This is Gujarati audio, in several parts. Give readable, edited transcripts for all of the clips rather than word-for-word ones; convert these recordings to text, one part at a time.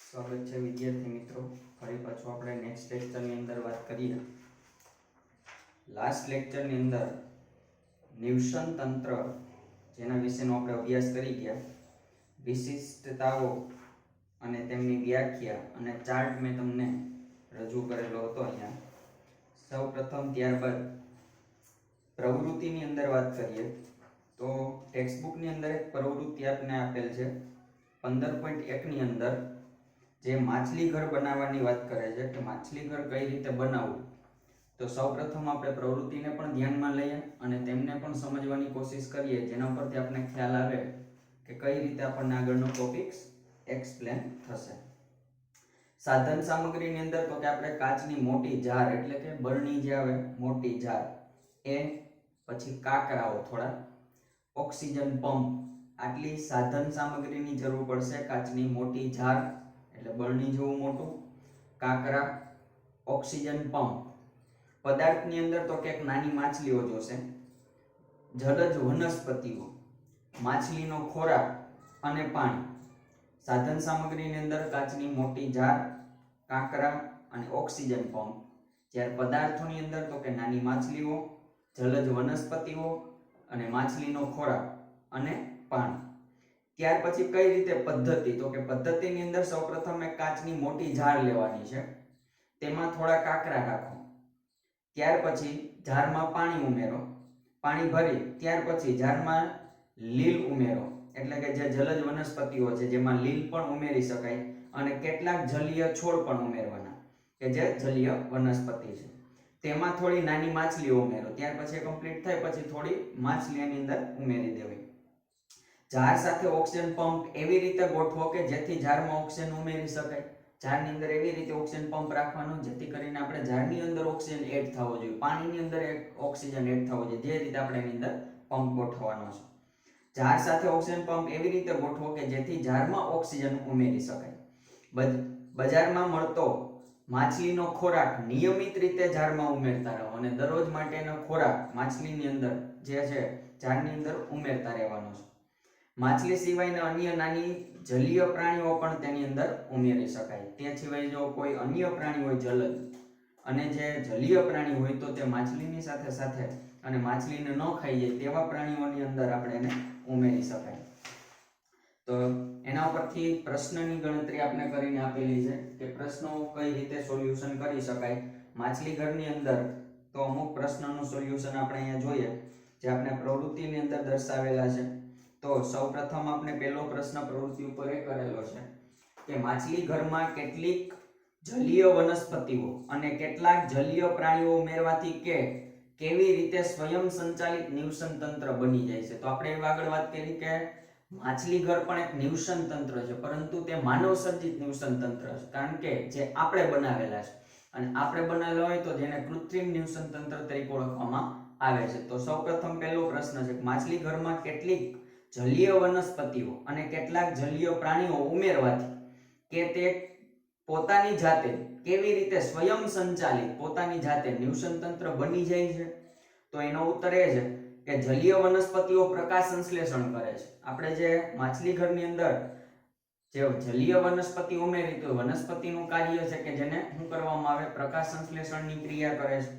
સ્વાગત છે વિદ્યાર્થી મિત્રો. ફરી પાછું આપણે નેક્સ્ટ લેક્ચરની અંદર વાત કરીએ. લાસ્ટ લેક્ચરની અંદર નિવસન તંત્ર જેના વિશેનો આપણે અભ્યાસ કરી ગયા, વિશિષ્ટતાઓ અને તેમની વ્યાખ્યા અને ચાર્ટ મેં તમને રજૂ કરેલો હતો અહીંયા. સૌ પ્રથમ ત્યારબાદ પ્રવૃત્તિની અંદર વાત કરીએ તો ટેક્સ્ટબુકની અંદર એક પ્રવૃત્તિ આપને આપેલ છે 15.1 ની અંદર, જે માછલી ઘર બનાવવાની વાત કરે છે કે માછલી ઘર કઈ રીતે બનાવવું. તો સૌપ્રથમ આપણે પ્રવૃત્તિને પણ ધ્યાનમાં લઈએ અને તેમને પણ સમજવાની કોશિશ કરીએ, જેના પરથી આપણે ખ્યાલ આવે કે કઈ રીતે આપણને આગળનો ટોપિક્સ એક્સપ્લેન થશે. સાધન સામગ્રીની અંદર તો કે આપણે કાચની મોટી જાર એટલે કે બરણી જે આવે મોટી જાર, એ પછી કાકરાઓ થોડા, ઓક્સિજન પંપ, આટલી સાધન સામગ્રીની જરૂર પડશે. કાચની મોટી જાર એટલે બરણી જેવું મોટું, કાકરા, ઓક્સિજન પંપ. પદાર્થની અંદર તો કે નાની માછલીઓ જોશે, જલજ વનસ્પતિઓ, માછલીનો ખોરાક અને પાણી. સાધન સામગ્રીની અંદર કાચની મોટી જાર, કાંકરા અને ઓક્સિજન પંપ. જ્યારે પદાર્થોની અંદર તો કે નાની માછલીઓ, જલજ વનસ્પતિઓ અને માછલીનો ખોરાક અને પાણી. ત્યાર પછી કઈ રીતે પદ્ધતિ, તો કે પદ્ધતિની અંદર સૌપ્રથમ એક કાચની મોટી જાર લેવાની છે, તેમાં થોડા કાંકરા રાખો, ત્યાર પછી જારમાં પાણી ઉમેરો, પાણી ભરી ત્યાર પછી જારમાં લીલ ઉમેરો, એટલે કે જે જલજ વનસ્પતિઓ છે જેમાં લીલ પણ ઉમેરી શકાય, અને કેટલાક જલીય છોડ પણ ઉમેરવાના કે જે જલીય વનસ્પતિ છે. તેમાં થોડી નાની માછલીઓ ઉમેરો, ત્યાર પછી કમ્પ્લીટ થાય પછી થોડી માછલી એની અંદર ઉમેરી દેવી. જાર સાથે ઓક્સિજન પંપ એવી રીતે ગોઠવો કે જેથી જારમાં ઓક્સિજન ઉમેરી શકાય. જારની અંદર એવી રીતે ઓક્સિજન પંપ રાખવાનો જેથી કરીને આપણે જારની અંદર ઓક્સિજન એડ થવો જોઈએ, પાણીની અંદર ઓક્સિજન એડ થવો જોઈએ, જે રીતે આપણે એની અંદર પંપ ગોઠવવાનો છે. જાર સાથે ઓક્સિજન પંપ એવી રીતે ગોઠવો કે જેથી જારમાં ઓક્સિજન ઉમેરી શકાય. બજારમાં મળતો માછલીનો ખોરાક નિયમિત રીતે જારમાં ઉમેરતા રહો અને દરરોજ માટેનો ખોરાક માછલીની અંદર જે છે જારની અંદર ઉમેરતા રહેવાનો છે. માછલી સિવાયના અન્ય નાની જલીય પ્રાણીઓ પણ તેની અંદર ઉમેરી શકાય. તે સિવાય જો કોઈ અન્ય પ્રાણી હોય જલજ, અને જે જલીય પ્રાણી હોય તો તે માછલીની સાથે સાથે અને માછલીને ન ખાઈ જાય તેવા પ્રાણીઓની અંદર આપણે એને ઉમેરી શકાય. તો એના પરથી પ્રશ્નની ગણતરી આપણે કરીને આપેલી છે કે પ્રશ્નો કઈ રીતે સોલ્યુશન કરી શકાય. માછલી ઘરની અંદર તો અમુક પ્રશ્નોનું સોલ્યુશન આપણે અહીંયા જોઈએ, જે આપણે પ્રવૃત્તિની અંદર દર્શાવેલા છે. તો સૌપ્રથમ આપણે પહેલો પ્રશ્ન પ્રવૃત્તિ ઉપર એ કરેલો છે કે માછલી ઘરમાં કેટલીક જલીય વનસ્પતિઓ અને કેટલાક જલીય પ્રાણીઓ ઉમેરવાથી કેવી રીતે સ્વયં સંચાલિત નિવસન તંત્ર બની જાય છે. તો આપણે એ આગળ વાત કરી કે માછલી ઘર પણ એક નિવસન તંત્ર છે, પરંતુ તે માનવ સર્જિત નિવસન તંત્ર છે, કારણ કે જે આપણે બનાવેલા છે, અને આપણે બનાવેલા હોય તો જેને કૃત્રિમ નિવસન તંત્ર તરીકે ઓળખવામાં આવે છે. તો સૌપ્રથમ પહેલો પ્રશ્ન છે કે માછલી ઘરમાં કેટલીક જલીય વનસ્પતિઓ અને કેટલાક જલીય પ્રાણીઓ ઉમેરવાથી કે તે પોતાની જાતે કેવી રીતે સ્વયં સંચાલિત પોતાની જાતે નિવસન તંત્ર બની જાય છે. તો એનો ઉત્તર એ છે કે જલીય વનસ્પતિઓ પ્રકાશ સંશ્લેષણ કરે છે. આપણે જે માછલી ઘરની અંદર જે જલીય વનસ્પતિ ઉમેરી તો વનસ્પતિનું કાર્ય છે કે જેને શું કરવામાં આવે, પ્રકાશ સંશ્લેષણની ક્રિયા કરે છે.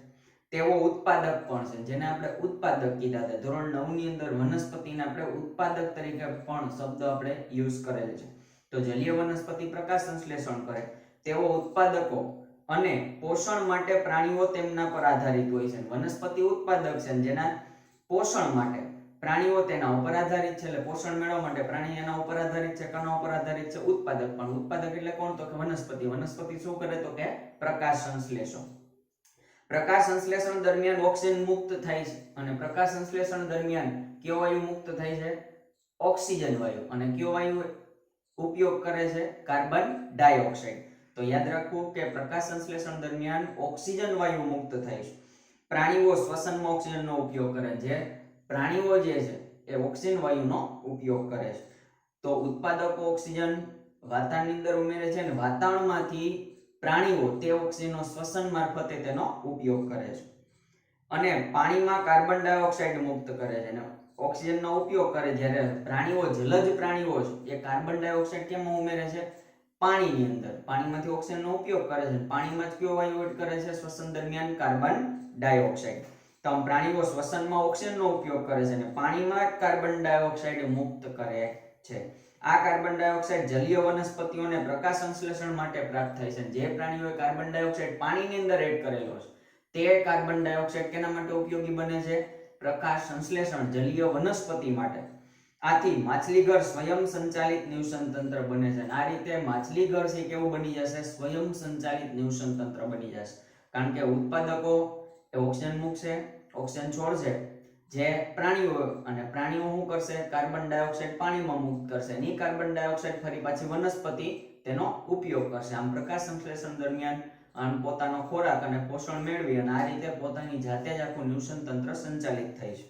તેઓ ઉત્પાદક પણ છે, જેને આપણે ઉત્પાદક કીધા હતા. ધોરણ 9 ની અંદર વનસ્પતિને આપણે ઉત્પાદક તરીકે પણ શબ્દ આપણે યુઝ કરેલ છે. તો જલીય વનસ્પતિ પ્રકાશ સંશ્લેષણ કરે, તેઓ ઉત્પાદકો અને પોષણ માટે પ્રાણીઓ તેમના પર આધારિત હોય છે. વનસ્પતિ ઉત્પાદક છે જેના પોષણ માટે પ્રાણીઓ તેના ઉપર આધારિત છે, એટલે પોષણ મેળવવા માટે પ્રાણી એના ઉપર આધારિત છે. કના ઉપર આધારિત છે? ઉત્પાદક. પણ ઉત્પાદક એટલે કોણ? તો કે વનસ્પતિ. વનસ્પતિ શું કરે? તો કે પ્રકાશ સંશ્લેષણ. પ્રકાશ સંશ્લેષણ દરમિયાન ઓક્સિજન મુક્ત થાય છે, અને પ્રકાશ સંશ્લેષણ દરમિયાન કયો વાયુ મુક્ત થાય છે? ઓક્સિજન વાયુ. અને કયો વાયુ ઉપયોગ કરે છે? Carbon dioxide. તો યાદ રાખવું કે પ્રકાશ સંશ્લેષણ દરમિયાન ઓક્સિજન વાયુ મુક્ત થાય છે. પ્રાણીઓ શ્વસનમાં ઓક્સિજનનો ઉપયોગ કરે છે. પ્રાણીઓ જે છે એ ઓક્સિજન વાયુનો ઉપયોગ કરે છે. તો ઉત્પાદકો ઓક્સિજન વાતાવરણની અંદર ઉમેરે છે, અને વાતાવરણમાંથી પ્રાણીઓ તે ઓક્સિજનનો શ્વસન મારફતે તેનો ઉપયોગ કરે છે. અને પાણીમાં કાર્બન ડાયોક્સાઇડ મુક્ત કરે છે, અને ઓક્સિજનનો ઉપયોગ કરે. જ્યારે પ્રાણીઓ, જલજ પ્રાણીઓ છે, એ કાર્બન ડાયોક્સાઇડ કેમાં ઉમેરે છે? પાણીની અંદર. પાણીમાંથી ઓક્સિજનનો ઉપયોગ કરે છે. પાણીમાં જ કયો વાયુ એડ કરે છે શ્વસન દરમિયાન? Carbon dioxide. તો પ્રાણીઓ શ્વસનમાં ઓક્સિજનનો ઉપયોગ કરે છે, અને પાણીમાં જ કાર્બન ડાયોક્સાઇડ મુક્ત કરે છે. આ કાર્બન ડાયોક્સાઇડ જલીય વનસ્પતિઓને પ્રકાશ સંશ્લેષણ માટે પ્રાપ્ત થાય છે. જે પ્રાણીઓએ કાર્બન ડાયોક્સાઇડ પાણીની અંદર એડ કરેલો છે, તે કાર્બન ડાયોક્સાઇડ કેના માટે ઉપયોગી બને છે? પ્રકાશ સંશ્લેષણ જલીય વનસ્પતિ માટે. આથી માછલીઘર સ્વયં સંચાલિત નિવસન તંત્ર બને છે. આ રીતે માછલીઘર છે કેવું બની જશે? સ્વયં સંચાલિત નિવસન તંત્ર બની જશે. કારણ કે ઉત્પાદકો એ ઓક્સિજન મૂકશે, ઓક્સિજન છોડશે જે પ્રાણીઓ, અને પ્રાણીઓ શું કરશે? કાર્બન ડાયોક્સાઇડ પાણીમાં મુક્ત કરશે, અને કાર્બન ડાયોક્સાઇડ ફરી પાછી વનસ્પતિ તેનો ઉપયોગ કરશે. આમ પ્રકાશ સંશ્લેષણ દરમિયાન પોતાનો ખોરાક અને પોષણ મેળવી, અને આ રીતે પોતાની જાતે જ આખું નિવસન તંત્ર સંચાલિત થાય છે.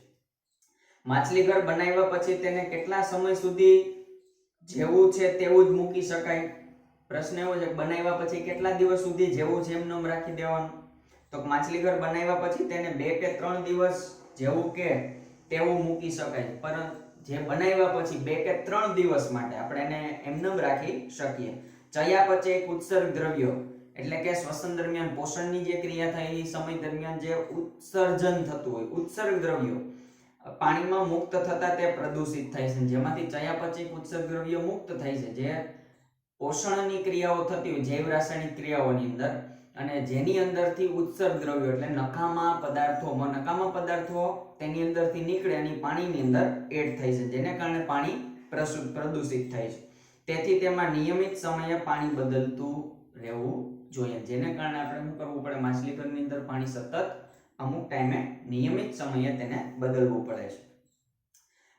માછલીઘર બનાવ્યા પછી તેને કેટલા સમય સુધી જેવું છે તેવું જ મૂકી શકાય? પ્રશ્ન એવો છે, બનાવ્યા પછી કેટલા દિવસ સુધી જેવું છે એમ રાખી દેવાનું? તો માછલીઘર બનાવ્યા પછી તેને 2 કે 3 દિવસ જેવું કે તેવું મૂકી શકાય. પરંતુ જે બનાવ્યા પછી 2 કે 3 દિવસ માટે આપણે એને એમનેમ રાખી શકીએ. ચયાપચય ઉત્સર્ગ દ્રવ્યો એટલે કે શ્વસન દરમિયાન પોષણની જે ક્રિયા થાય એ સમય દરમિયાન જે ઉત્સર્જન થતું હોય, ઉત્સર્ગ દ્રવ્યો પાણીમાં મુક્ત થતા તે પ્રદૂષિત થાય છે. જેમાંથી ચયાપચય ઉત્સર્ગ દ્રવ્યો મુક્ત થાય છે, જે પોષણની ક્રિયાઓ થતી હોય, જૈવ રાસાયણિક ક્રિયાઓની અંદર, અને જેની અંદરથી ઉત્સર્ગ દ્રવ્યો એટલે નકામા પદાર્થો તેની અંદરથી નીકળે અને પાણીની અંદર એડ થાય છે, જેને કારણે પાણી પ્રદૂષિત થાય છે. તેથી તેમાં નિયમિત સમયે પાણી બદલતું રહેવું જોઈએ. જેને કારણે આપણે શું કરવું પડે? માછલીઘરની અંદર પાણી સતત અમુક ટાઈમે નિયમિત સમયે તેને બદલવું પડે છે.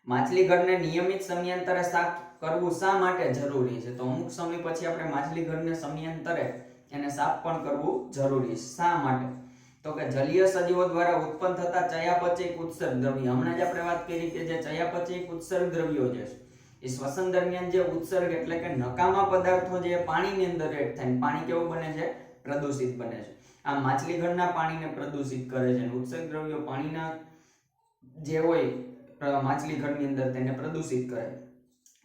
માછલીઘરને નિયમિત સમયાંતરે સાફ કરવું શા માટે જરૂરી છે? તો અમુક સમય પછી આપણે માછલીઘરને સમયાંતરે એને સાફ પણ કરવું જરૂરી છે. શા માટે? તો કે જલીય સજીવો દ્વારા ઉત્પન્ન થતા ચયાપચય ઉત્સર્ગ દ્રવ્યો, હમણાં જ આપણે વાત કરી કે જે ચયાપચય ઉત્સર્ગ દ્રવ્યો છે એ શ્વસન દરમિયાન જે ઉત્સર્ગ એટલે કે નકામા પદાર્થો જે પાણીની અંદર એડ થાય, પાણી કેવું બને છે? પ્રદૂષિત બને છે. આ માછલીઘરના પાણીને પ્રદૂષિત કરે છે. ઉત્સર્ગ દ્રવ્યો પાણીના જે હોય માછલીઘરની અંદર તેને પ્રદૂષિત કરે.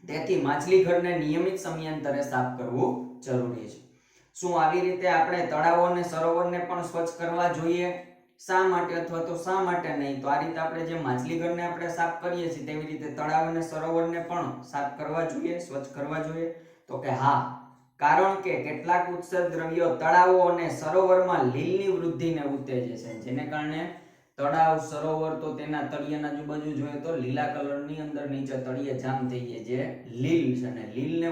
તેથી માછલીઘરને નિયમિત સમયાંતરે સાફ કરવું જરૂરી છે. શું આવી રીતે આપણે તળાવો અને સરોવરને પણ સ્વચ્છ કરવા જોઈએ? શા માટે અથવા તો શા માટે નહીં? તો આ રીતે આપણે જે માછલીઘરને આપણે સાફ કરીએ છીએ તેવી રીતે તળાવ અને સરોવરને પણ સાફ કરવા જોઈએ, સ્વચ્છ કરવા જોઈએ. તો કે હા, કારણ કે કેટલાક ઉત્સર્ગ દ્રવ્યો તળાવો અને સરોવરમાં લીલની વૃદ્ધિને ઉત્તેજે છે, જેને કારણે તળાવ, સરોવર તો તેના તળિયાના આજુબાજુ જોઈએ તો લીલા કલરની અંદર નીચે તળિયે જામ થઈ જાય, જે લીલ છે, અને લીલને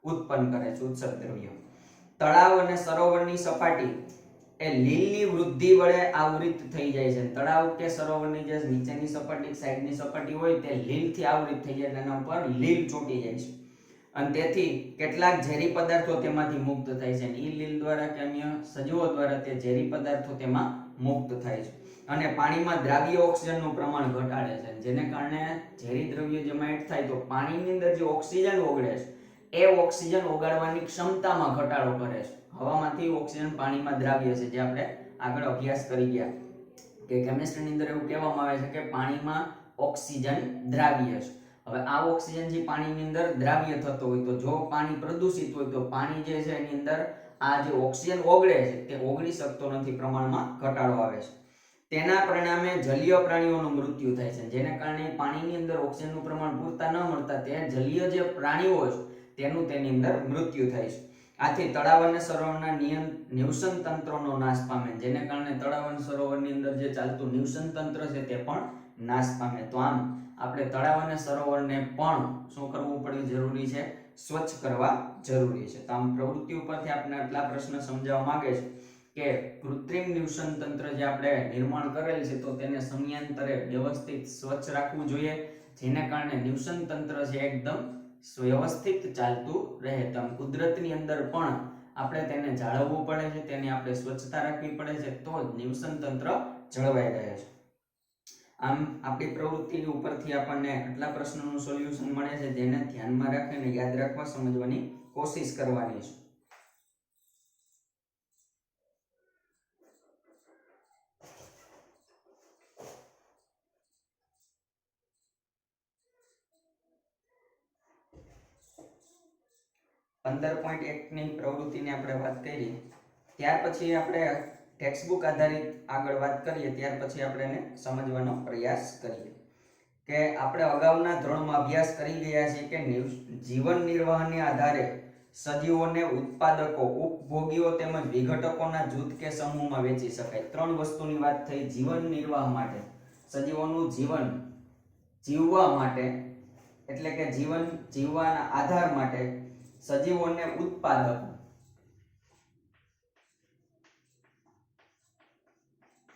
ઉત્પન્ન કરે છે ઉત્સર્ગ દ્રવ્યો. તળાવ અને સરોવરની સપાટી એ લીલની વૃદ્ધિ વડે આવૃત થઈ જાય છે. તળાવ કે સરોવરની જે નીચેની સપાટી, સાઈડની સપાટી હોય તે લીલથી આવૃત થઈ જાય, તેના ઉપર લીલ ચોંટી જાય છે, અને તેથી કેટલાક ઝેરી પદાર્થો તેમાંથી મુક્ત થાય છે. એ લીલ દ્વારા કે અન્ય સજીવો દ્વારા તે ઝેરી પદાર્થો તેમાં મુક્ત થાય છે, અને પાણીમાં દ્રાવ્ય ઓક્સિજનનું પ્રમાણ ઘટાડે છે, જેને કારણે ઝેરી દ્રવ્યો જેમાં એડ થાય તો પાણીની અંદર જે ઓક્સિજન ઓગળે છે એ ઓક્સિજન ઓગાળવાની ક્ષમતામાં ઘટાડો કરે છે. હવામાંથી ઓક્સિજન પાણીમાં દ્રાવ્ય છે, જે આપણે આગળ અભ્યાસ કરી ગયા કે કેમિસ્ટ્રીની અંદર એવું કહેવામાં આવે છે કે પાણીમાં ઓક્સિજન દ્રાવ્ય છે. હવે આ ઓક્સિજન જે પાણીની અંદર દ્રાવ્ય થતો હોય તો જો પાણી પ્રદૂષિત હોય તો પાણી જે છે એની અંદર આ જે ઓક્સિજન ઓગળે છે તે ઓગળી શકતો નથી, પ્રમાણમાં ઘટાડો આવે છે. તેના પરિણામે જલીય પ્રાણીઓનું મૃત્યુ થાય છે, જેને કારણે પાણીની અંદર ઓક્સિજનનું પ્રમાણ પૂરતા ન મળતા તે જલીય જે પ્રાણીઓ છે તેનું તેની અંદર મૃત્યુ થાય છે. આથી તળાવ અને સરોવરના નિવસન તંત્રનો નાશ પામે, જેને કારણે તળાવ અને સરોવરની અંદર જે ચાલતું નિવસન તંત્ર છે તે પણ નાશ પામે. તો આમ આપણે તળાવ અને સરોવરને પણ શું કરવું પડ્યું જરૂરી છે? સ્વચ્છ કરવા જરૂરી છે. તો આમ પ્રવૃત્તિ ઉપરથી આપણે આટલા પ્રશ્ન સમજાવવા માંગે છે કે કૃત્રિમ નિવસન તંત્ર જે આપણે નિર્માણ કરેલ છે તો તેને સમયાંતરે વ્યવસ્થિત સ્વચ્છ રાખવું જોઈએ, જેને કારણે નિવસન તંત્ર છે એકદમ વ્યવસ્થિત ચાલતું રહે. તો કુદરતની અંદર પણ આપણે તેને જાળવવું પડે છે, તેની આપણે સ્વચ્છતા રાખવી પડે છે, તો જ નિવસન તંત્ર જળવાઈ રહે છે. આમ આપણી પ્રવૃત્તિ ઉપરથી આપણને આટલા પ્રશ્નોનું સોલ્યુશન મળે છે, જેને ધ્યાનમાં રાખીને યાદ રાખવા સમજવાની કોશિશ કરવાની છે. પંદર 15.1 ની પ્રવૃત્તિની આપણે વાત કરી, ત્યાર પછી આપણે ટેક્સ્ટબુક આધારિત આગળ વાત કરીએ, ત્યાર પછી આપણે એને સમજવાનો પ્રયાસ કરીએ કે આપણે અગાઉના ધોરણમાં અભ્યાસ કરી ગયા છીએ કે જીવન નિર્વાહને આધારે સજીવોને ઉત્પાદકો, ઉપભોગીઓ તેમજ વિઘટકોના જૂથ કે સમૂહમાં વહેંચી શકાય. ત્રણ વસ્તુની વાત થઈ જીવન નિર્વાહ માટે, સજીવોનું જીવન જીવવા માટે એટલે કે જીવન જીવવાના આધાર માટે સજીવોને ઉત્પાદકો,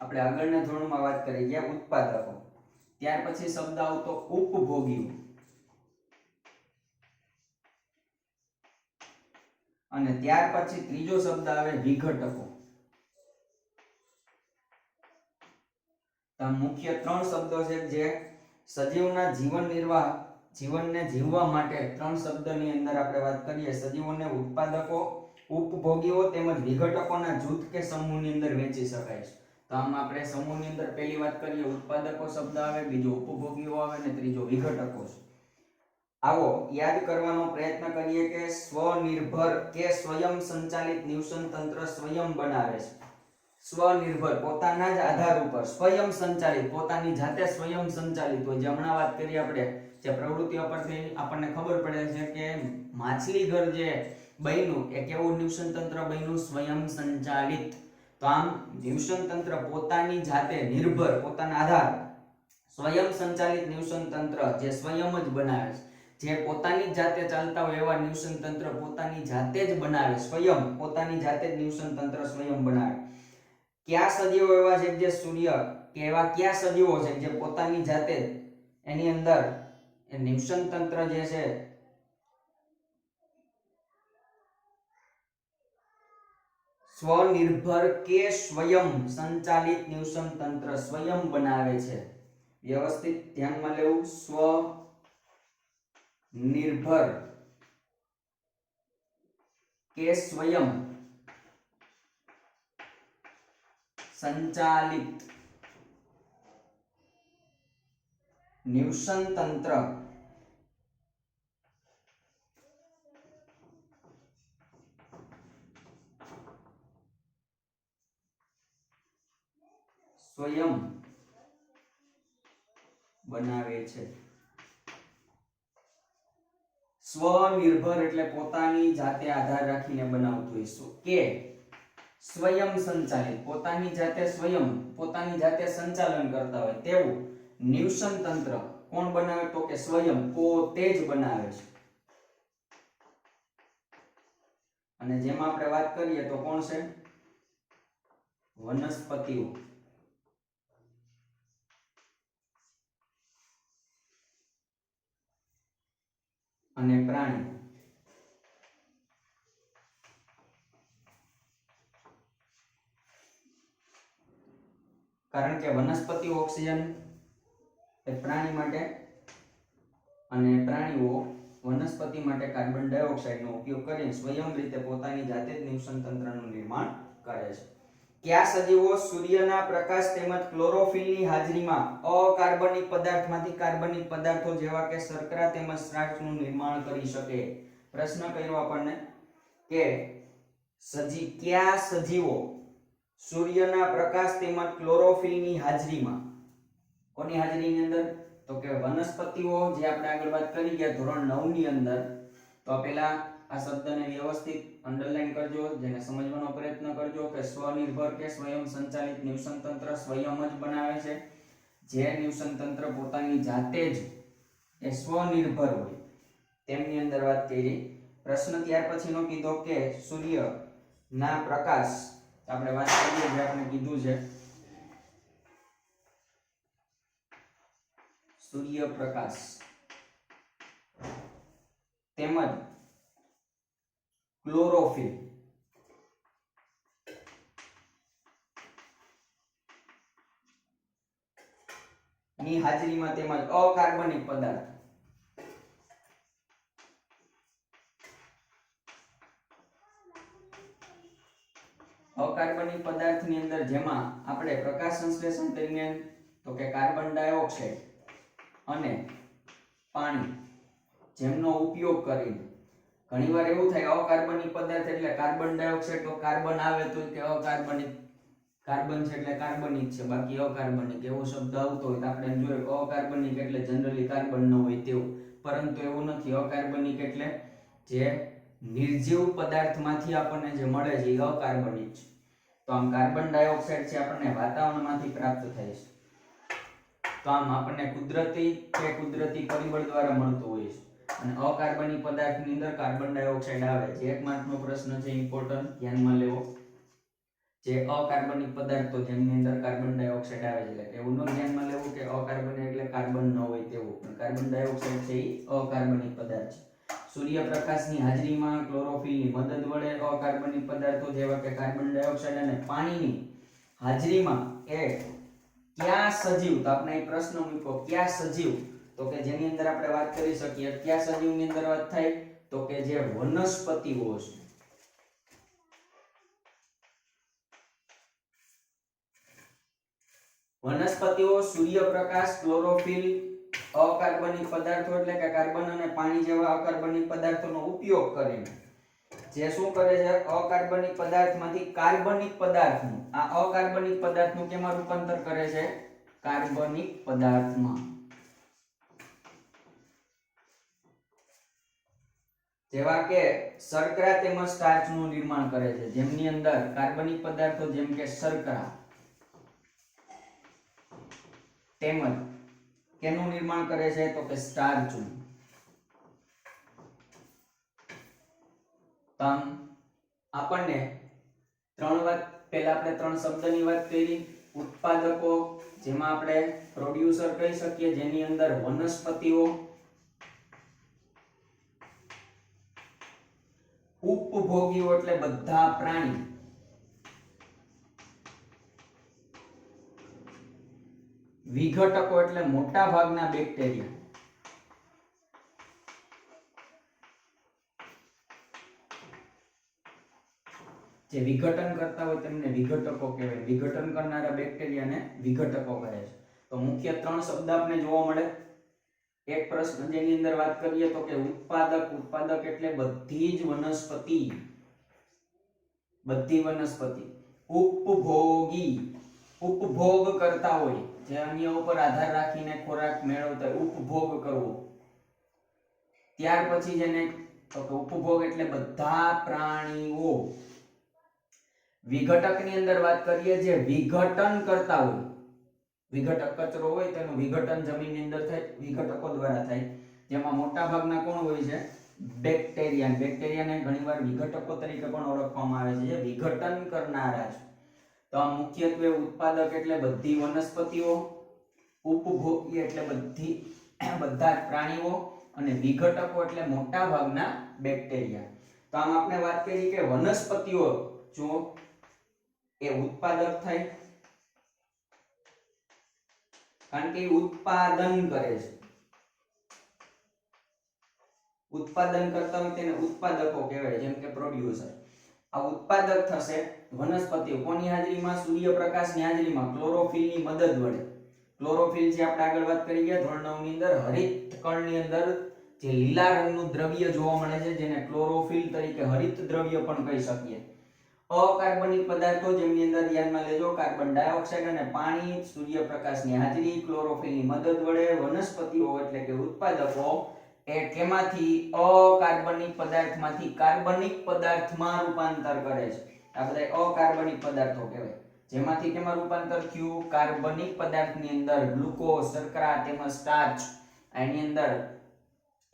આપણે આગળના ધોરણમાં વાત કરી ગયા ઉત્પાદકો. ત્યાર પછી શબ્દ આવતો ઉપભોગીઓ અને ત્યાર પછી ત્રીજો શબ્દ આવે વિઘટકો. તો મુખ્ય ત્રણ શબ્દો છે જે સજીવના જીવન નિર્વાહ, જીવનને જીવવા માટે ત્રણ શબ્દની અંદર આપણે વાત કરીએ, સજીવોને ઉત્પાદકો, ઉપભોગીઓ તેમજ વિઘટકોના જૂથ કે સમૂહની અંદર વહેંચી શકાય છે. તો આમ આપણે સમૂહની અંદર પહેલી વાત કરીએ ઉત્પાદકો શબ્દ આવે, બીજો ઉપભોગીઓ આવે અને ત્રીજો વિઘટકો છે. આવો યાદ કરવાનો પ્રયત્ન કરીએ કે સ્વનિર્ભર કે સ્વયં સંચાલિત નિવસન તંત્ર સ્વયં બનાવે છે. સ્વનિર્ભર પોતાના જ આધાર ઉપર, સ્વયં સંચાલિત પોતાની જાતે સ્વયં સંચાલિત હોય. જે હમણાં વાત કરી આપણે જે પ્રવૃત્તિઓ પરથી આપણને ખબર પડે છે કે માછલી ઘર જે બન્યું એ કેવું નિવસન તંત્ર બન્યું? સ્વયં સંચાલિત. તો આમ નિવસન તંત્ર પોતાની જાતે નિર્ભર, પોતાના આધાર, સ્વયં સંચાલિત નિવસન તંત્ર જે સ્વયં જ બનાવે છે, જે પોતાની જાતે ચાલતા હોય એવા નિવસન તંત્ર પોતાની જાતે જ બનાવે, સ્વયં પોતાની જાતે જ નિવસન તંત્ર સ્વયં બનાવે. કયા સજીવો એવા છે જે સૂર્ય કે એવા કયા સજીવો છે જે પોતાની જાતે એની અંદર એ નિવસન તંત્ર જે છે સ્વનિર્ભર કે સ્વયં સંચાલિત નિવસન તંત્ર સ્વયં બનાવે છે? વ્યવસ્થિત ધ્યાનમાં લેવું. સ્વનિર્ભર કે સ્વયં સંચાલિત નિવસન તંત્ર સ્વયં બનાવે છે. સ્વનિર્ભર એટલે પોતાની જાતે આધાર રાખીને બનાવતું હોય, કે સ્વયં સંચાલિત પોતાની જાતે સ્વયં પોતાની જાતે સંચાલન કરતા હોય તેવું નિવસન તંત્ર કોણ બનાવે? તો કે સ્વયં પોતે જ બનાવે છે. અને જેમાં આપણે વાત કરીએ તો કોણ છે? વનસ્પતિઓ અને પ્રાણી. કારણ કે વનસ્પતિઓ ઓક્સિજન એ પ્રાણી માટે અને પ્રાણીઓ વનસ્પતિ માટે કાર્બન ડાયોક્સાઇડનો ઉપયોગ કરીને સ્વયં રીતે પોતાની જાતે જ નિવસન તંત્રનું નિર્માણ કરે છે. કયા સજીવો સૂર્યના પ્રકાશ તેમજ ક્લોરોફિલની હાજરીમાં અકાર્બનિક પદાર્થમાંથી કાર્બનિક પદાર્થો જેવા કે શર્કરા તેમજ સ્ટાર્ચનું નિર્માણ કરી શકે? પ્રશ્ન કર્યો આપણને કે કયા સજીવો સૂર્યના પ્રકાશ તેમજ ક્લોરોફિલની હાજરીમાં, કોની હાજરીની અંદર? તો કે વનસ્પતિઓ, જે આપણે આગળ વાત કરી ગયા ધોરણ 9 ની અંદર. તો પહેલા આ શબ્દને વ્યવસ્થિત અંડરલાઈન કરજો, જેને સમજવાનો પ્રયત્ન કરજો કે સ્વનિર્ભર કે સ્વયં સંચાલિત નિવસન તંત્ર સ્વયં જ બનાવે છે. જે નિવસન તંત્ર પોતાની જાતે જ એ સ્વનિર્ભર હોય તેમની અંદર વાત કરી. પ્રશ્ન ત્યાર પછીનો કીધો કે સૂર્ય ના પ્રકાશ, આપણે વાત કરીએ જે આપણે કીધું છે સૂર્યપ્રકાશ તેમજ ક્લોરોફિલ ની હાજરીમાં તેમજ અકાર્બનિક પદાર્થ અકાર્બનિક પદાર્થની અંદર જેમાં આપણે પ્રકાશ સંશ્લેષણ દરમિયાન તો કે કાર્બન ડાયોક્સાઇડ અને પાણી જેમનો ઉપયોગ કરીને ઘણીવાર એવું થાય અકાર્બનિક પદાર્થ એટલે કાર્બન ડાયોક્સાઇડ, તો કાર્બન આવે તો કે અકાર્બનિક, કાર્બન છે એટલે કાર્બનિક છે બાકી અકાર્બનિક એવો શબ્દ આવતો હોય તો આપણે જોયું અકાર્બનિક એટલે જનરલી કાર્બન ન હોય તેવું, પરંતુ એવું નથી. અકાર્બનિક એટલે જે નિર્જીવ પદાર્થમાંથી આપણને જે મળે છે એ અકાર્બનિક છે. તો આમ કાર્બન ડાયોક્સાઇડ છે આપણને વાતાવરણમાંથી પ્રાપ્ત થાય છે, તો આમ આપણને કુદરતી કે કુદરતી પરિબળ દ્વારા મળતું હોય છે. અને અકાર્બનિક પદાર્થની અંદર કાર્બન ડાયોક્સાઇડ આવે છે. એક માર્કનો પ્રશ્ન છે, ઇમ્પોર્ટન્ટ, ધ્યાનમાં લેવો. જે અકાર્બનિક પદાર્થો જેમની અંદર કાર્બન ડાયોક્સાઇડ આવે છે એટલે એવું ન ધ્યાનમાં લેવું કે અકાર્બનિક એટલે કાર્બન ન હોય તેવું, પણ કાર્બન ડાયોક્સાઇડ છે એ અકાર્બનિક પદાર્થ છે. સૂર્યપ્રકાશની હાજરીમાં ક્લોરોફિલની મદદ વડે અકાર્બનિક પદાર્થો જેવા કે કાર્બન ડાયોક્સાઇડ અને પાણીની હાજરીમાં એ કયા સજીવ, તો આપણે એક પ્રશ્ન મૂક્યો કયા સજીવ, તો કે જેની અંદર આપણે વાત કરી શકીએ કયા સજીવની અંદર વાત થાય તો કે જે વનસ્પતિઓ છે. વનસ્પતિઓ સૂર્યપ્રકાશ, ક્લોરોફિલ, અકાર્બનિક પદાર્થો એટલે કે કાર્બન અને પાણી જેવા અકાર્બનિક પદાર્થોનો ઉપયોગ કરીને જે શું કરે છે, અકાર્બનિક પદાર્થમાંથી કાર્બનિક પદાર્થનું, આ અકાર્બનિક પદાર્થનું કેમાં રૂપાંતર કરે છે, કાર્બનિક પદાર્થમાં. જેવા કે શર્કરા તેમજ સ્ટાર્ચનું નિર્માણ કરે છે, જેમની અંદર કાર્બનિક પદાર્થો જેમ કે શર્કરા તેમજ કેનું નિર્માણ કરે છે તો કે સ્ટાર્ચનું. આપણને ત્રણ વાત, પહેલા આપણે ત્રણ શબ્દની વાત કરી. ઉત્પાદકો જેમાં આપણે પ્રોડ્યુસર કહી શકીએ, જેની અંદર વનસ્પતિઓ, ઉપભોગીઓ એટલે બધા પ્રાણી, વિઘટકો એટલે મોટા ભાગના બેક્ટેરિયા, જે વિઘટન કરતા હોય તેમને વિઘટકો કહેવાય. વિઘટન કરનારા બેક્ટેરિયાને વિઘટકો કહે છે. તો મુખ્ય ત્રણ શબ્દ આપણે જોવા મળે. એક પ્રશ્ન જેની અંદર વાત કરીએ તો કે ઉત્પાદક, ઉત્પાદક એટલે બધી જ વનસ્પતિ, બધી વનસ્પતિ. ઉપભોગી, ઉપભોગ કરતા હોય, જે અન્ય ઉપર આધાર રાખીને ખોરાક મેળવતા હોય, ઉપભોગ કરવો. ત્યાર પછી જેને તો કે ઉપભોગ એટલે બધા પ્રાણીઓ. વિઘટકની અંદર વાત કરીએ જે વિઘટન કરતા હોય, વિઘટક કચરો હોય તેનું વિઘટન જમીનની અંદર થાય, વિઘટકો દ્વારા થાય, જેમાં મોટા ભાગના કોણ હોય છે, બેક્ટેરિયા. બેક્ટેરિયાને ઘણીવાર વિઘટકો તરીકે પણ ઓળખવામાં આવે છે, જે વિઘટન કરનારા છે. તો આ મુખ્યત્વે ઉત્પાદક એટલે બધી વનસ્પતિઓ, ઉપભોગી એટલે બધા પ્રાણીઓ અને વિઘટકો એટલે મોટા ભાગના બેક્ટેરિયા. તો આમ આપણે વાત કરી કે વનસ્પતિઓ જો એ ઉત્પાદક થાય કારણ કે ઉત્પાદન કરે છે, ઉત્પાદન કરતા હોય તેને ઉત્પાદકો કહેવાય, જેમ કે પ્રોડ્યુસર. આ ઉત્પાદક થશે વનસ્પતિઓ કોની હાજરીમાં, સૂર્યપ્રકાશની હાજરીમાં, ક્લોરોફિલની મદદ વડે. ક્લોરોફિલ જે આપણે આગળ વાત કરી ગયા ધોરણ 9 ની અંદર, હરિત કણની અંદર જે લીલા રંગનું દ્રવ્ય જોવા મળે છે જેને ક્લોરોફિલ તરીકે હરિત દ્રવ્ય પણ કહી શકીએ. અકાર્બનિક પદાર્થો જેમની અંદર ધ્યાનમાં લેજો કાર્બન ડાયોક્સાઇડ અને પાણી, સૂર્યપ્રકાશની હાજરી, ક્લોરોફિલની મદદ વડે વનસ્પતિઓ એટલે કે ઉત્પાદકો એ કેમાંથી, અકાર્બનિક પદાર્થમાંથી કાર્બનિક પદાર્થમાં રૂપાંતર કરે છે. આ બધા અકાર્બનિક પદાર્થો કહેવાય. જેમાંથી તેમાં રૂપાંતર થયું કાર્બનિક પદાર્થની અંદર ગ્લુકોઝ, શર્કરા તેમજ સ્ટાર્ચ, એની અંદર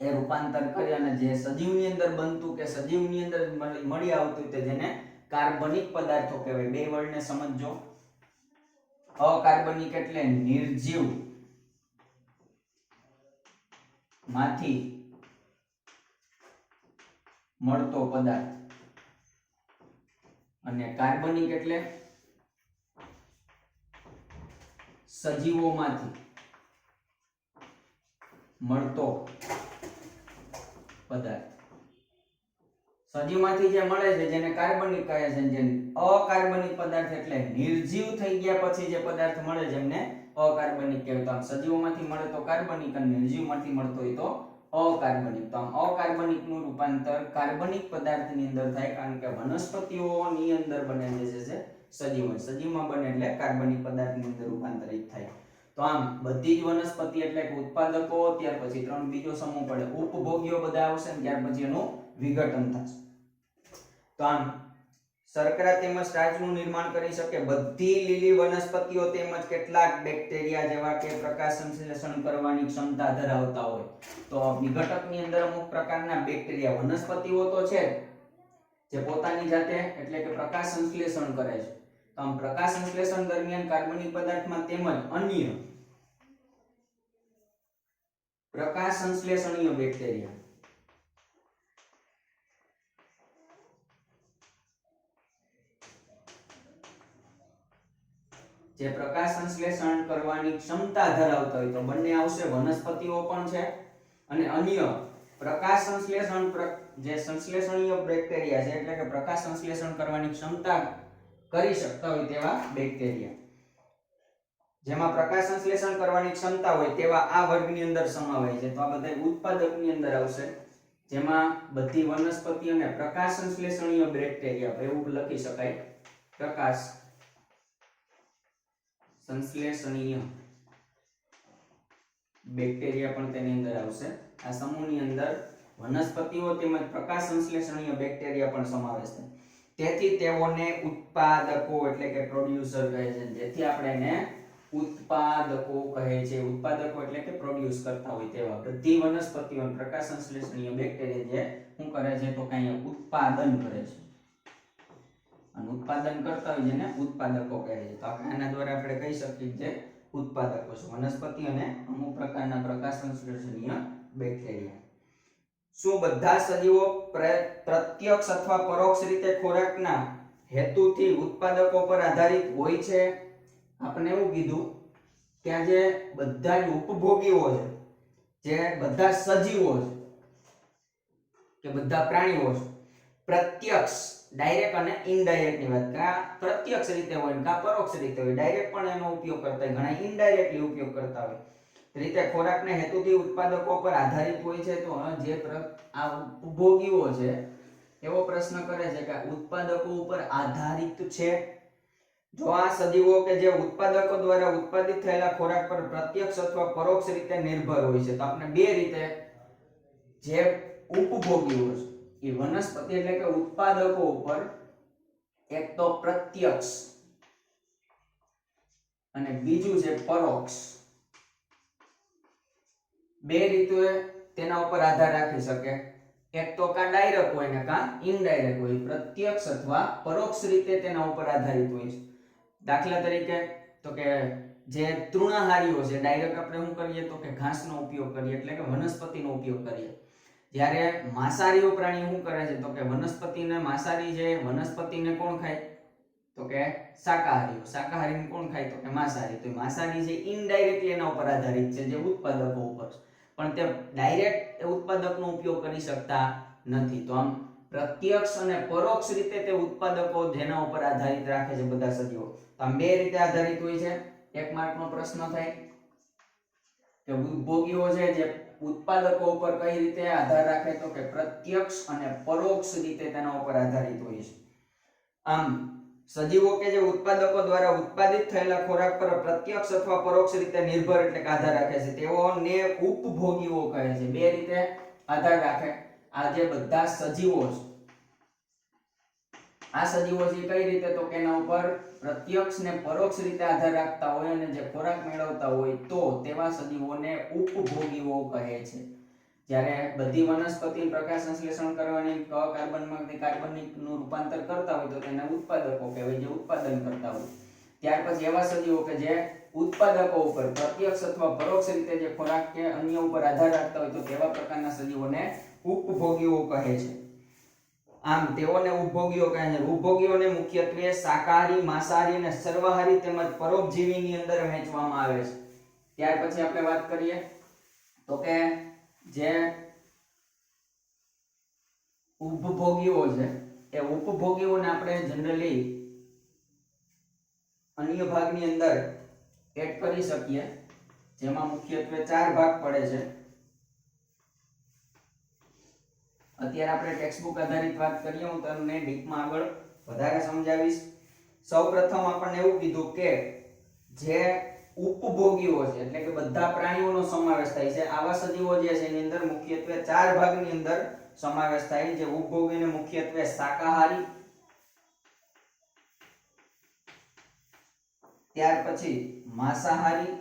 એ રૂપાંતર કરી અને જે સજીવની અંદર બનતું કે સજીવની અંદર મળી આવતું તે જેને કાર્બનિક પદાર્થો કહેવાય. બે વર્ડને સમજજો. અકાર્બનિક એટલે નિર્જીવ માંથી મળતો પદાર્થ અને કાર્બનિક એટલે સજીવોમાંથી મળતો પદાર્થ. સજીવમાંથી જે મળે છે જેને કાર્બનિક કહે છે, જે અકાર્બનિક પદાર્થ એટલે નિર્જીવ થઈ ગયા પછી જે પદાર્થ મળે છે એમને અકાર્બનિક કહેવાય. તો આમ સજીવોમાંથી મળે તો કાર્બનિક અને નિર્જીવમાંથી મળતો હોય તો અકાર્બનિક. તો આમ અકાર્બનિક નું રૂપાંતર કાર્બનિક પદાર્થની અંદર થાય, કારણ કે વનસ્પતિઓની અંદર બને છે સજીવ. સજીવમાં બને એટલે કાર્બનિક પદાર્થની અંદર રૂપાંતરિત થાય. તો આમ બધી જ વનસ્પતિ એટલે કે ઉત્પાદકો, ત્યાર પછી ત્રણ બીજો સમૂહ પડે ઉપભોગીઓ બધા આવશે ને ત્યાર પછી એનું વિઘટન થશે. તો આમ શર્કરા તેમજ સ્ટાર્ચનું નિર્માણ કરી શકે બધી લીલી વનસ્પતિઓ તેમજ કેટલાક બેક્ટેરિયા જેવા કે પ્રકાશ સંશ્લેષણ કરવાની ક્ષમતા ધરાવતા હોય. તો વિઘટકની અંદર અમુક પ્રકારના બેક્ટેરિયા, વનસ્પતિઓ તો છે જે પોતાની જાતે એટલે કે પ્રકાશ સંશ્લેષણ કરે છે. તો આમ પ્રકાશ સંશ્લેષણ દરમિયાન કાર્બનિક પદાર્થમાં તેમજ અન્ય પ્રકાશ સંશ્લેષણીય બેક્ટેરિયા જે પ્રકાશ સંશ્લેષણ કરવાની ક્ષમતા ધરાવતા હોય તો બંને આવશે. વનસ્પતિઓ પણ છે અને અન્ય પ્રકાશ સંશ્લેષણ જે સંશ્લેષણીય બેક્ટેરિયા છે એટલે કે પ્રકાશ સંશ્લેષણ કરવાની ક્ષમતા કરી શકતા હોય તેવા બેક્ટેરિયા. જેમાં પ્રકાશ સંશ્લેષણ કરવાની ક્ષમતા હોય તેવા આ વર્ગની અંદર સમાવાય છે. તો આ બધા ઉત્પાદકની અંદર આવશે, જેમાં બધી વનસ્પતિ અને પ્રકાશ સંશ્લેષણીય બેક્ટેરિયા એવું લખી શકાય. પ્રકાશ સંશ્લેષણીય બેક્ટેરિયા પણ તેની અંદર આવશે. આ સમૂહની અંદર વનસ્પતિઓ તેમજ પ્રકાશ સંશ્લેષણીય બેક્ટેરિયા પણ સમાવેશ થાય. તેથી તેઓને ઉત્પાદકો એટલે કે પ્રોડ્યુસર કહે છે. જેથી આપણે એને ઉત્પાદકો કહે છે. ઉત્પાદકો એટલે કે પ્રોડ્યુસ કરતા હોય તેવા બધી વનસ્પતિઓ અને પ્રકાશ સંશ્લેષણીય બેક્ટેરિયા જે શું કરે છે તો કઈ ઉત્પાદન કરે છે. અને ઉત્પાદન કરતા હોય જેને ઉત્પાદકો કહે છે. તો આપણે આના દ્વારા આપણે કહી શકીએ કે ઉત્પાદકો છે વનસ્પતિ અને અમુક પ્રકારના પ્રકાશ સંશ્લેષણીય બેક્ટેરિયા. શું બધા સજીવો પ્રત્યક્ષ અથવા પરોક્ષ રીતે ખોરાકના હેતુથી ઉત્પાદકો પર આધારિત હોય છે? આપણે એવું કીધું કે આ જે બધા જ ઉપભોગીઓ છે, જે બધા સજીવો છે કે બધા પ્રાણીઓ છે, પ્રત્યક્ષ ડાયરેક્ટ અને ઇનડાયરેક્ટ ની વાત, કા પ્રત્યક્ષ રીતે હોય કા પરોક્ષ રીતે હોય. ડાયરેક્ટ પણ એનો ઉપયોગ કરતા હોય, ઘણા ઇનડાયરેક્ટલી ઉપયોગ કરતા હોય. રીતે ખોરાકના હેતુથી ઉત્પાદકો પર આધારિત હોય છે. તો જે આ ઉપભોગીઓ છે એવો પ્રશ્ન કરે છે કે ઉત્પાદકો ઉપર આધારિત છે. જો આ સજીવો કે જે ઉત્પાદકો દ્વારા ઉત્પાદિત થયેલા ખોરાક પર પ્રત્યક્ષ અથવા પરોક્ષ રીતે નિર્ભર હોય છે. તો આપણે બે રીતે જે ઉપભોગીઓ છે એ વનસ્પતિ એટલે કે ઉત્પાદકો ઉપર એક તો પ્રત્યક્ષ અને બીજું છે પરોક્ષ, બે રીતે તેના ઉપર આધાર રાખી શકે. એક તો કા ડાયરેક્ટ હોય ને કા ઇનડાયરેક્ટ હોય, પ્રત્યક્ષ અથવા પરોક્ષ રીતે તેના ઉપર આધારિત હોય છે. દાખલા તરીકે તો કે જે તૃણાહારીઓ છે, ડાયરેક્ટ આપણે શું કરીએ તો કે ઘાસનો ઉપયોગ કરીએ એટલે કે વનસ્પતિનો ઉપયોગ કરીએ. જ્યારે માંસાહારીઓ પ્રાણી શું કરે છે તો કે વનસ્પતિને માંસાહારી છે, વનસ્પતિને કોણ ખાય તો કે શાકાહારીઓ, શાકાહારીને કોણ ખાય તો કે માંસાહારી. તો માંસાહારી છે ઇનડાયરેક્ટલી એના ઉપર આધારિત છે જે ઉત્પાદકો ઉપર, પણ તે ડાયરેક્ટ ઉત્પાદકનો ઉપયોગ કરી શકતા નથી. તો આમ પ્રત્યક્ષ અને પરોક્ષ રીતે તે ઉત્પાદકો જેના ઉપર આધારિત રાખે છે બધા સજીવો. તો આમ બે રીતે આધારિત હોય છે. એક માર્કનો પ્રશ્ન થાય કે ઉપભોગીઓ છે જે ઉત્પાદકો ઉપર કઈ રીતે આધાર રાખે તો કે પ્રત્યક્ષ અને પરોક્ષ રીતે તેના ઉપર આધારિત હોય છે. આમ સજીવો કે જે ઉત્પાદકો દ્વારા ઉત્પાદિત થયેલા ખોરાક પર પ્રત્યક્ષ અથવા પરોક્ષ રીતે નિર્ભર એટલે કે આધાર રાખે છે તેઓને ઉપભોગીઓ કહે છે. બે રીતે આધાર રાખે આ જે બધા સજીવો છે આ સજીવો છે કઈ રીતે, તો કે એના ઉપર પ્રત્યક્ષ ને પરોક્ષ રીતે આધાર રાખતા હોય અને જે ખોરાક મેળવતા હોય તો તેવા સજીવોને ઉપભોગીઓ કહે છે. જ્યારે બધી વનસ્પતિ પ્રકાશ સંશ્લેષણ કરવાની કાર્બનમાંથી કાર્બનિકનું રૂપાંતર કરતા હોય તો તેને ઉત્પાદકો કહેવાય, જે ઉત્પાદન કરતા હોય. ત્યાર પછી એવા સજીવો કે જે ઉત્પાદકો ઉપર પ્રત્યક્ષ અથવા પરોક્ષ રીતે જે ખોરાક કે અન્ય ઉપર આધાર રાખતા હોય તો તેવા પ્રકારના સજીવોને ઉપભોગીઓ કહે છે. આમ તેઓને ઉપભોગીઓ કહે છે. ઉપભોગીઓને મુખ્યત્વે શાકાહારી, માંસાહારી અને સર્વાહારી તેમજ પરોપજીવીની અંદર વહેંચવામાં આવે છે. ત્યાર પછી આપણે વાત કરીએ તો કે જે ઉપભોગીઓ છે એ ઉપભોગીઓને આપણે જનરલી અન્ય ભાગની અંદર એડ કરી શકીએ, જેમાં મુખ્યત્વે 4 ભાગ પડે છે. અત્યારે આપણે ટેક્સ્ટબુક આધારિત વાત કરીએ, હું તમને ડીપમાં આગળ વધારે સમજાવીશ. સૌપ્રથમ આપણને એવું કીધું કે જે ઉપભોગીઓ છે એટલે કે બધા પ્રાણીઓનો સમાવેશ થાય છે. આવા સજીવો જે છે એની અંદર મુખ્યત્વે 4 ભાગની અંદર સમાવેશ થાય. જે ઉપભોગીને મુખ્યત્વે શાકાહારી, ત્યાર પછી માંસાહારી,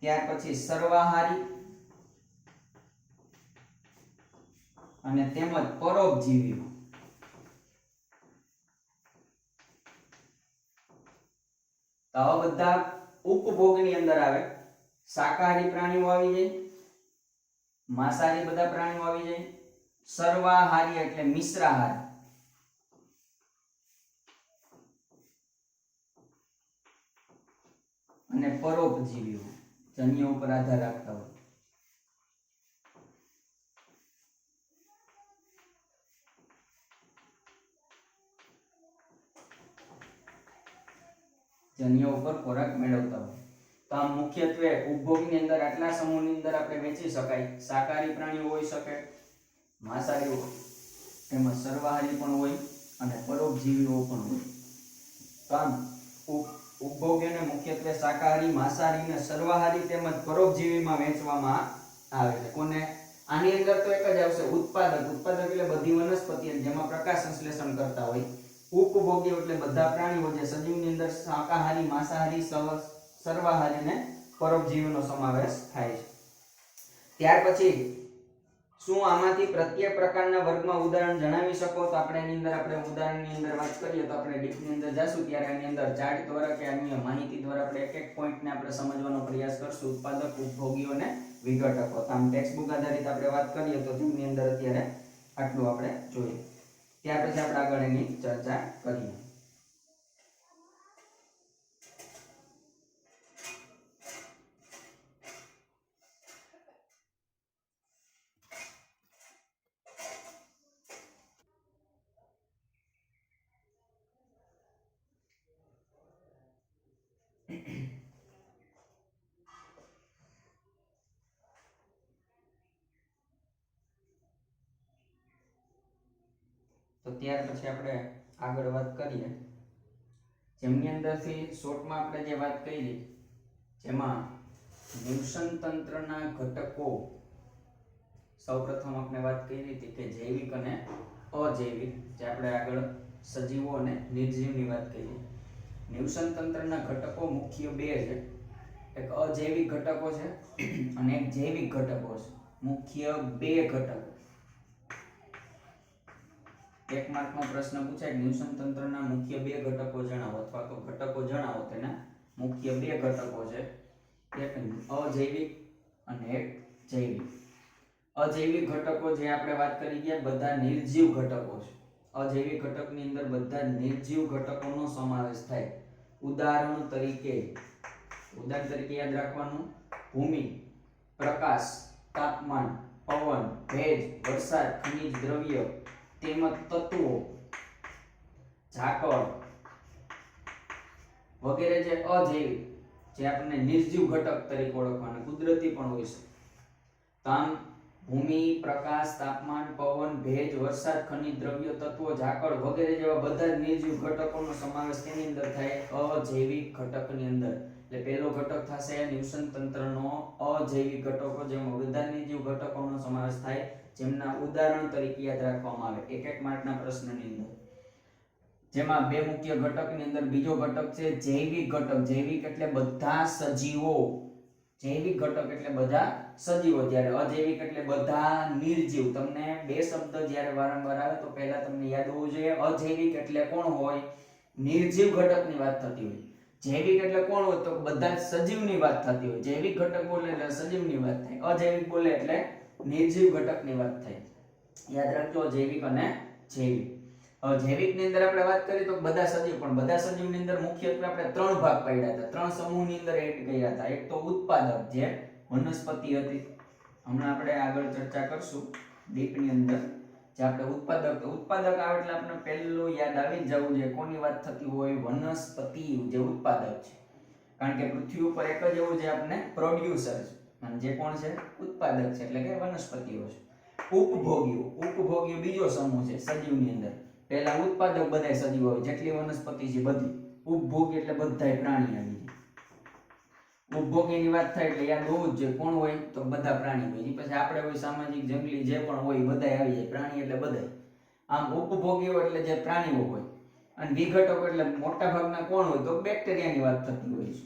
ત્યાર પછી સર્વાહારી અને તેમજ પરોપજીવીઓ. તો આવા બધા ઉપભોગની અંદર આવે. શાકાહારી પ્રાણીઓ આવી જાય, માંસાહારી બધા પ્રાણીઓ આવી જાય, સર્વાહારી એટલે મિશ્રાહાર અને પરોપજીવીઓ જન્ય ઉપર આધાર રાખતા હોય. જન્ય ઉપર ખોરાક મેળવતા હોય. તો આમ મુખ્યત્વે ઉપભોગની અંદર આટલા સમૂહની અંદર આપણે વહેંચી શકાય. શાકાહારી પ્રાણીઓ હોઈ શકે, માંસાહારી તેમજ સર્વાહારી પણ હોય અને પરોપજીવીઓ પણ હોય. તો આમ ઉપભોગીને મુખ્યત્વે શાકાહારી, માંસાહારી અને સર્વાહારી તેમજ પરોપજીવીમાં વહેંચવામાં આવે છે. કોને? આની અંદર તો એક જ આવશે ઉત્પાદક. ઉત્પાદક એટલે બધી વનસ્પતિ જેમાં પ્રકાશ સંશ્લેષણ કરતા હોય. ઉપભોગીઓ એટલે બધા પ્રાણીઓ જે સજીવની અંદર શાકાહારી, માંસાહારી, સર્વાહારી અને પરોપજીવીનો સમાવેશ થાય છે. ત્યાર પછી શું આમાંથી પ્રત્યેક પ્રકારના વર્ગમાં ઉદાહરણ જણાવી શકો? તો આપણે એની અંદર આપણે ઉદાહરણની અંદર વાત કરીએ તો આપણે ડીપની અંદર જાશું ત્યારે એની અંદર ચાર્ટ દ્વારા કે અન્ય માહિતી દ્વારા આપણે એક એક પોઈન્ટને આપણે સમજવાનો પ્રયાસ કરશું. ઉત્પાદક, ઉપભોગીઓ અને વિઘટકો. તો આમ ટેક્સ્ટબુક આધારિત આપણે વાત કરીએ તો તેની અંદર અત્યારે આટલું આપણે જોઈએ. ત્યાર પછી આપણે આગળ એની ચર્ચા કરીએ. તો ત્યાર પછી આપણે આગળ વાત કરીએ. જેમની અંદરથી શોર્ટમાં આપણે જે વાત કરી, જેમાં નિવસન તંત્રના ઘટકો સૌપ્રથમ આપણે વાત કરી હતી કે જૈવિક અને અજૈવિક, જે આપણે આગળ સજીવો અને નિર્જીવની વાત કરી. નિવસન તંત્રના ઘટકો મુખ્ય 2 છે. એક અજૈવિક ઘટકો છે અને એક જૈવિક ઘટકો છે. મુખ્ય 2 ઘટકો. એક માર્કનો પ્રશ્ન પૂછાય, નિવસન તંત્રના મુખ્ય 2 ઘટકો જણાવો અથવા તો ઘટકો જણાવો. તેના મુખ્ય 2 ઘટકો છે, એક અજૈવિક અને એક જૈવિક. અજૈવિક ઘટકો જે આપણે વાત કરી ગયા બધા નિર્જીવ ઘટકો છે. અજૈવિક ઘટકની અંદર બધા નિર્જીવ ઘટકોનો સમાવેશ થાય. ઉદાહરણ તરીકે યાદ રાખવાનું: ભૂમિ, પ્રકાશ, તાપમાન, પવન, ભેજ, વરસાદ, ખનિજ દ્રવ્ય તેમજ તત્વો, ઝાકળ વગેરે. જે અજૈવિક, જે આપણને નિર્જીવ ઘટક તરીકે ઓળખવાના, કુદરતી પણ હોય છે. તો આમ ભૂમિ, પ્રકાશ, તાપમાન, પવન, ભેજ, વરસાદ, ખનિજ દ્રવ્ય, તત્વો, ઝાકળ વગેરે જેવા બધા નિર્જીવ ઘટકોનો સમાવેશ તેની અંદર થાય, અજૈવિક ઘટકની અંદર. એટલે પહેલો ઘટક થશે નિવસન તંત્રનો અજૈવિક ઘટકો, જેમાં બધા નિર્જીવ ઘટકોનો સમાવેશ થાય. જેમના ઉદાહરણ તરીકે યાદ રાખવામાં આવે એક માર્કના પ્રશ્નની અંદર, જેમાં બે મુખ્ય ઘટકની અંદર બીજો ઘટક છે જૈવિક ઘટક. જૈવિક એટલે બધા સજીવો, જૈવિક ઘટક એટલે બધા સજીવો, જ્યારે અજૈવિક એટલે બધા નિર્જીવ. તમને બે શબ્દ જ્યારે વારંવાર આવે તો પહેલા તમને યાદ હોવું જોઈએ અજૈવિક એટલે કોણ હોય, નિર્જીવ ઘટકની વાત થતી હોય. જૈવિક એટલે કોણ હોય તો બધા સજીવની વાત થતી હોય. જૈવિક ઘટક બોલે એટલે સજીવની વાત થાય, અજૈવિક બોલે એટલે નિર્જીવ ઘટકની વાત થાય. યાદ રાખજો જૈવિક અને જૈવિક. હવે જૈવિકની અંદર આપણે વાત કરીએ તો બધા સજીવ, પણ બધા સજીવની અંદર મુખ્યત્વે આપણે ત્રણ ભાગ પાડ્યા હતા, ત્રણ સમૂહની અંદર એડ કર્યા હતા. એક તો ઉત્પાદક જે વનસ્પતિ હતી, હમણાં આપણે આગળ ચર્ચા કરશું ડીપની અંદર. જે આપણે ઉત્પાદક આવે એટલે આપણે પહેલું યાદ આવી જવું જોઈએ કોની વાત થતી હોય, વનસ્પતિ જે ઉત્પાદક છે. કારણ કે પૃથ્વી ઉપર એક જ એવું જે આપણે પ્રોડ્યુસર છે અને જે કોણ છે ઉત્પાદક છે, એટલે કે વનસ્પતિઓ છે. ઉપભોગીઓ બીજો સમૂહ છે સજીવની અંદર. પહેલા ઉત્પાદક બધાય સજીવો હોય, જેટલી વનસ્પતિ છે બધી. ઉપભોગી એટલે બધાય પ્રાણી આવી જાય. ઉપભોગીની વાત થાય એટલે યાદ હોવું જ જોઈએ કોણ હોય તો બધા પ્રાણી હોય. પછી આપણે હોય સામાજિક, જંગલી જે પણ હોય બધાય આવી જાય. પ્રાણી એટલે બધાય. આમ ઉપભોગીઓ એટલે જે પ્રાણીઓ હોય, અને વિઘટકો એટલે મોટા ભાગના કોણ હોય તો બેક્ટેરિયાની વાત થતી હોય છે.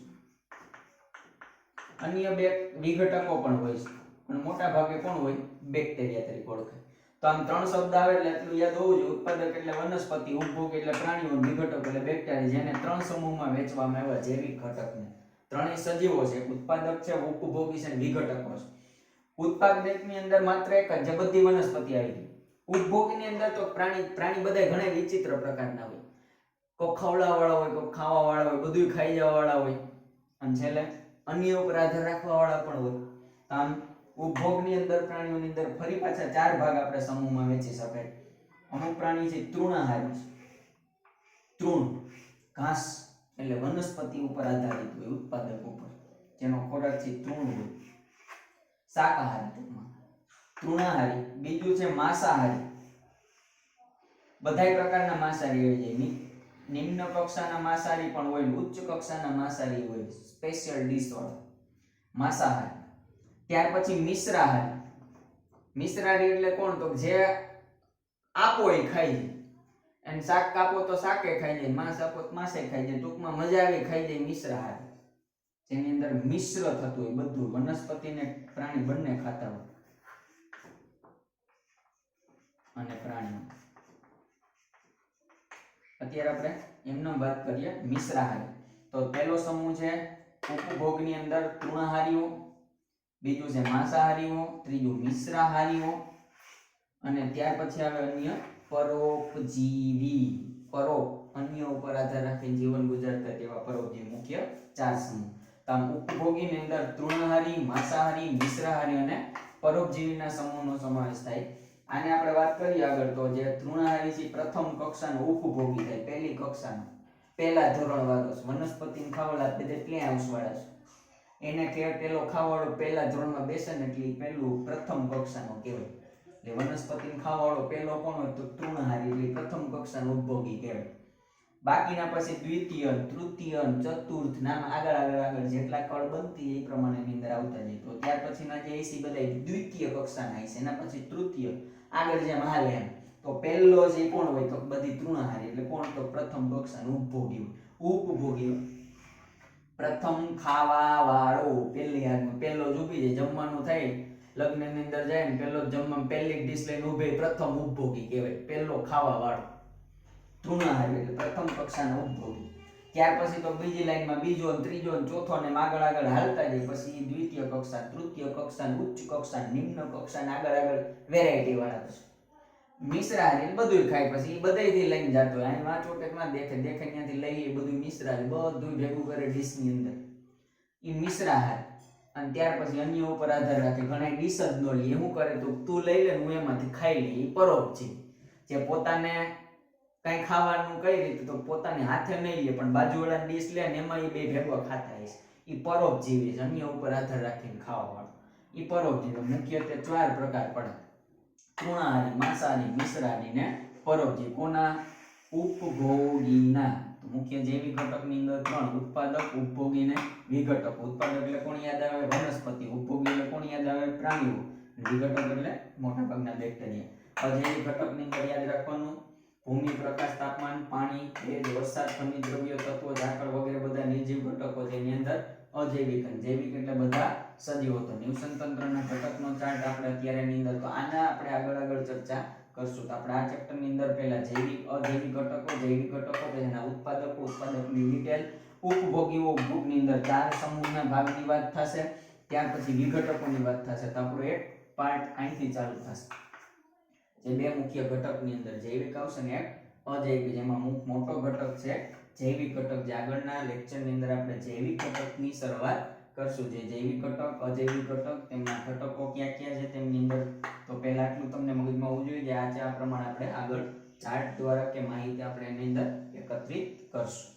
અન્ય બે વિઘટકો પણ હોય છે, પણ મોટા ભાગે કોણ હોય બેક્ટેરિયા તરીકે ઓળખાય. તો આમ ત્રણ શબ્દ આવે એટલે એટલું યાદ હોવું જોઈએ. ઉત્પાદક એટલે વનસ્પતિ, ઉપભોગી એટલે પ્રાણીઓ, વિઘટક એટલે બેક્ટેરિયા, જેને ત્રણ સમૂહમાં વહેંચવામાં આવ્યા જૈવિક ઘટકને. ત્રણેય સજીવો છે, ઉત્પાદક છે, ઉપભોગી છે, વિઘટકો છે. ઉત્પાદકની અંદર માત્ર એક જ, જે બધી વનસ્પતિ આવી ગઈ. ઉપભોગીની અંદર તો પ્રાણી બધા ઘણા વિચિત્ર પ્રકારના હોય. કોઈ ખવડાવવા વાળા હોય, કોઈ ખાવા વાળા હોય, બધું ખાઈ જવા વાળા હોય, અને છેલ્લે અન્ય ઉપર આધાર રાખવા વાળા પણ હોય. આમ ઉપભોગની અંદર પ્રાણીઓની અંદર ફરી પાછા ચાર ભાગ આપણે સમૂહમાં વહેંચી શકાય. અમુક પ્રાણી છે તૃણાહારી છે. તૃણ ઘાસ એટલે વનસ્પતિ ઉપર આધારિત હોય, ઉત્પાદક ઉપર, જેનો ખોરાક છે તૃણ હોય. શાકાહારી ટૂંકમાં તૃણાહારી. બીજું છે માંસાહારી. બધાય પ્રકારના માંસાહારી આવી જાય. નિમ્ન કક્ષાના માંસાહારી પણ હોય, ઉચ્ચ કક્ષાના માંસાહારી હોય, સ્પેશિયલ ડીશ વાળા માંસાહારી. ત્યાર પછી મિશ્રાહારી. મિશ્રાહારી એટલે કોણ તો જે આપો એ ખાઈ જાય, અને શાક કાપો તો શાકે ખાઈ જાય, માંસ આપો તો માંસે ખાઈ જાય. ટૂંકમાં મજા આવે ખાઈ જાય. મિશ્રાહારી જેની અંદર મિશ્ર થતું હોય બધું, વનસ્પતિ ને પ્રાણી બંને ખાતા હોય. અને પ્રાણીઓ અત્યારે આપણે એમનો વાત કરીએ મિશ્રાહારી. તો પહેલો સમૂહ છે ઉપભોગની અંદર તૃણાહારીઓ, બીજું છે માંસાહારીઓ, ત્રીજું મિશ્રાહારીઓ, અને ત્યાર પછી આવે અન્ય પરોપજીવી. અન્ય ઉપર આધાર રાખીને જીવન ગુજારતા તેવા પરોપજીવી. મુખ્ય ચાર સમૂહ. આમ ઉપભોગીની અંદર તૃણાહારી, માંસાહારી, મિશ્રાહારી અને પરોપજીવીના સમૂહનો સમાવેશ થાય. આને આપણે વાત કરીએ આગળ તો જે તૃણાહારી છે પ્રથમ કક્ષાનો ઉપભોગી થાય, પહેલી કક્ષાનો, પહેલા ધોરણ વાળો છે. વનસ્પતિને ખાવાવાળા બધે પ્લે હાઉસ વાળા છે. એને કે પેલો ખાવાવાળો પહેલા ધોરણમાં બેસે ને એટલે પહેલું પ્રથમ કક્ષાનો કહેવાય. એટલે વનસ્પતિને ખાવાવાળો પહેલો કોણ હોય તો તૃણાહારી, એટલે પ્રથમ કક્ષાનો ઉપભોગી કહેવાય. બાકીના પછી દ્વિતીય, તૃતીય, ચતુર્થ નામ આગળ જેટલા કળ બનતી એ પ્રમાણેની અંદર આવતા જાય. તો ત્યાર પછીના જે છે બધા દ્વિતીય કક્ષાના છે. એના પછી તૃતીય આગળ જેમ હાલે એમ. તો પહેલો જે કોણ હોય તો બધી તૃણાહારી, એટલે કોણ તો પ્રથમ કક્ષાનો ઉપભોગી હોય. ઉપભોગી પ્રથમ ખાવા વાળો, પહેલી હાથમાં પહેલો જ ઊભી જાય. જમવાનું થાય લગ્નની અંદર જાય ને પહેલો જમવામાં પહેલી ડીશ લઈને ઊભે, પ્રથમ ઉપભોગી કહેવાય. પહેલો ખાવા વાળો તૃણાહારી એટલે પ્રથમ કક્ષાનો ઉપભોગી. ત્યાર પછી તો બીજી લાઈનમાં બીજો, ત્રીજો, ચોથો ને આગળ હાલતા જાય. પછી દ્વિતીય કક્ષા, તૃતીય કક્ષા, ઉચ્ચ કક્ષા, નિમ્ન કક્ષા, આગળ વેરાયટી વાળા. પછી મિશ્રાહારી બધું ખાય. પછી એ બધાયથી લઈને જતો હોય. અહીં વાંચો ટેકમાં દેખે ત્યાંથી લઈ લે બધું. મિશ્રાહારી બધું ભેગું કરે ડીશની અંદર, એ મિશ્રાહારી. અને ત્યાર પછી અન્ય ઉપર આધાર રાખે. ઘણા ડીશ જ ન લે, શું કરે તો તું લઈ લે હું એમાંથી ખાઈ લે. એ પરોપજીવી. જે પોતાને કઈ ખાવાનું કઈ રીતે તો પોતાની હાથે નહીં લે, પણ બાજુવાળાની ડીશ લે ને એમાં એ બે ભેગો ખાતા હશે. એ પરોપજીવી છે, અન્ય ઉપર આધાર રાખીને ખાવા વાળો. એ પરોપજીવી. મુખ્યત્વે ચાર પ્રકાર પડે: તૃણાહારી, માંસાહારી, મિશ્રાહારી ને પરોપજીવી. કોના? ઉપભોગીના. તો મુખ્ય જૈવિક ઘટકની અંદર ત્રણ: ઉત્પાદક, ઉપભોગી ને વિઘટક. ઉત્પાદક એટલે કોણ યાદ આવે? વનસ્પતિ. ઉપભોગી એટલે કોણ યાદ આવે? પ્રાણીઓ. વિઘટક એટલે મોટાભાગના બેક્ટેરિયા. અજૈવિક ઘટકની અંદર યાદ રાખવાનું ભૂમિ, પ્રકાશ, તાપમાન, પાણી, ભેજ, વરસાદ, ખનિજ દ્રવ્યો, તત્વો, ઝાકળ વગેરે બધા નિર્જીવ ઘટકો છે. એની અંદર અજૈવિક અને જૈવિક એટલે બધા સજીવો. તો નિવસન તંત્રના ઘટકનો ચાર્ટ આપણે અત્યારે એની અંદર તો આના આપણે આગળ ચર્ચા કરશું. તો આપણે આ ચેપ્ટરની અંદર પહેલા જૈવિક, અજૈવિક ઘટકો, જૈવિક ઘટકો, તેના ઉત્પાદકો, ઉત્પાદકની ડિટેલ, ઉપભોગીઓ, ઉપભોગની અંદર 4 સમૂહના ભાગની વાત થશે. ત્યાર પછી વિઘટકોની વાત થશે. તો આપણો એક પાર્ટ અહીંથી ચાલુ થશે. જે બે મુખ્ય ઘટકની અંદર જૈવિક આવશે ને એક અજૈવિક, જેમાં મોટો ઘટક છે જૈવિક ઘટક. જે આગળના લેક્ચરની અંદર આપણે જૈવિક ઘટકની શરૂઆત કરશું. જે જૈવિક ઘટક, અજૈવિક ઘટક, તેમના ઘટકો ક્યાં ક્યાં છે તેમની અંદર. તો પહેલા આટલું તમને મગજમાં હોવું જોઈએ કે આ પ્રમાણે આપણે આગળ ચાર્ટ દ્વારા કે માહિતી આપણે એની અંદર એકત્રિત કરશું.